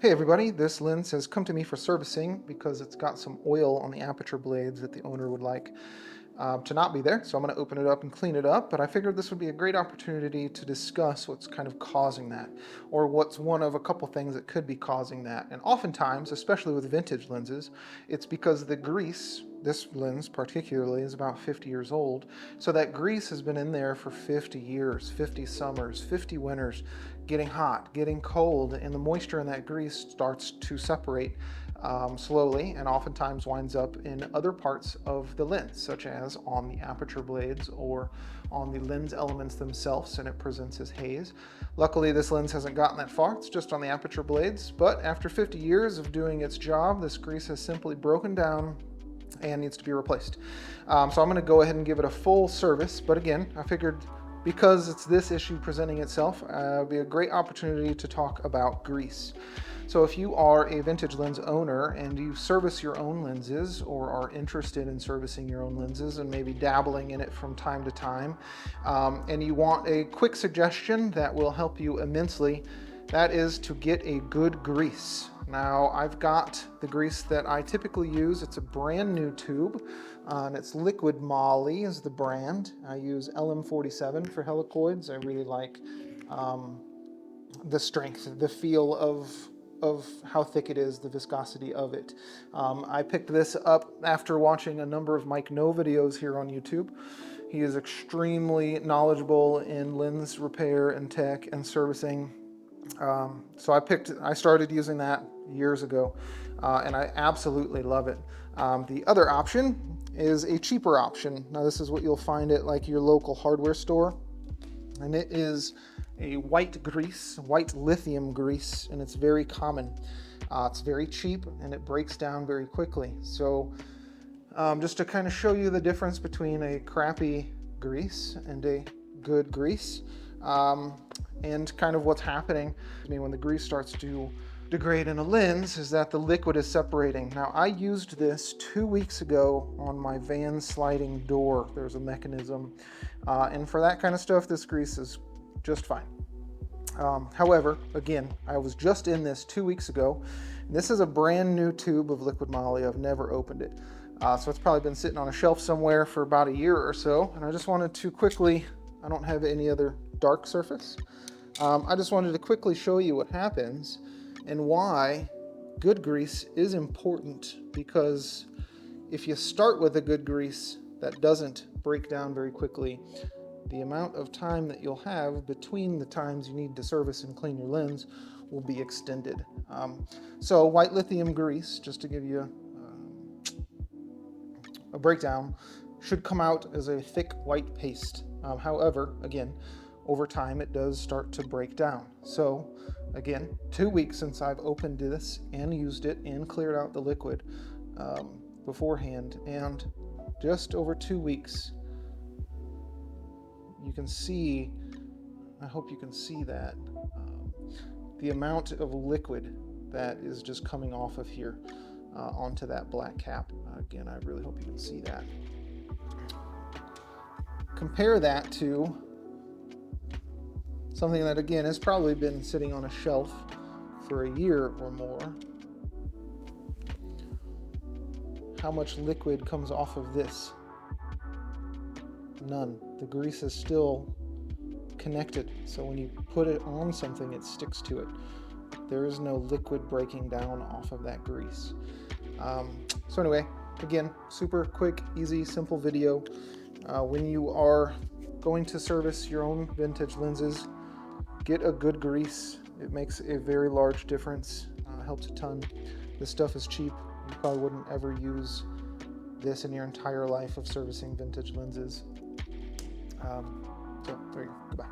Hey everybody, this lens has come to me for servicing because it's got some oil on the aperture blades that the owner would like to not be there. So I'm going to open it up and clean it up, but I figured this would be a great opportunity to discuss what's kind of causing that, or what's one of a couple things that could be causing that. And oftentimes, especially with vintage lenses, it's because the grease, this lens particularly, is about 50 years old. So that grease has been in there for 50 years, 50 summers, 50 winters, getting hot, getting cold, and the moisture in that grease starts to separate slowly and oftentimes winds up in other parts of the lens, such as on the aperture blades or on the lens elements themselves, and it presents as haze. Luckily, this lens hasn't gotten that far. It's just on the aperture blades, but after 50 years of doing its job, this grease has simply broken down and needs to be replaced. So I'm going to go ahead and give it a full service, but again, I figured because it's this issue presenting itself, it would be a great opportunity to talk about grease. So if you are a vintage lens owner and you service your own lenses or are interested in servicing your own lenses and maybe dabbling in it from time to time, and you want a quick suggestion that will help you immensely, that is to get a good grease. Now, I've got the grease that I typically use. It's a brand new tube, and it's Liquid Moly is the brand. I use LM47 for helicoids. I really like the strength, the feel of how thick it is, the viscosity of it. I picked this up after watching a number of Mike No videos here on YouTube. He is extremely knowledgeable in lens repair and tech and servicing. So I started using that years ago, and I absolutely love it. The other option is a cheaper option. Now this is what you'll find at like your local hardware store, and it is a white grease, white lithium grease, and it's very common. It's very cheap and it breaks down very quickly. So just to kind of show you the difference between a crappy grease and a good grease, and kind of what's happening when the grease starts to degrade in a lens is that the liquid is separating. Now I used this 2 weeks ago on my van sliding door. There's a mechanism, and for that kind of stuff, this grease is just fine. However, again, I was just in this 2 weeks ago. And this is a brand new tube of Liquid Moly. I've never opened it. So it's probably been sitting on a shelf somewhere for about a year or so. And I just wanted to quickly, I don't have any other dark surface. I just wanted to quickly show you what happens and why good grease is important, because if you start with a good grease that doesn't break down very quickly, the amount of time that you'll have between the times you need to service and clean your lens will be extended. So white lithium grease, just to give you a breakdown, should come out as a thick white paste. However, again, over time it does start to break down. So again, 2 weeks since I've opened this and used it and cleared out the liquid beforehand, and just over 2 weeks, you can see, I hope you can see that, the amount of liquid that is just coming off of here onto that black cap. Again, I really hope you can see that. Compare that to something that, again, has probably been sitting on a shelf for a year or more. How much liquid comes off of this? None. The grease is still connected, so when you put it on something, it sticks to it. There is no liquid breaking down off of that grease. So anyway, again, super quick, easy, simple video. When you are going to service your own vintage lenses, get a good grease. It makes a very large difference, helps a ton. This stuff is cheap. You probably wouldn't ever use this in your entire life of servicing vintage lenses. So there you go. Goodbye.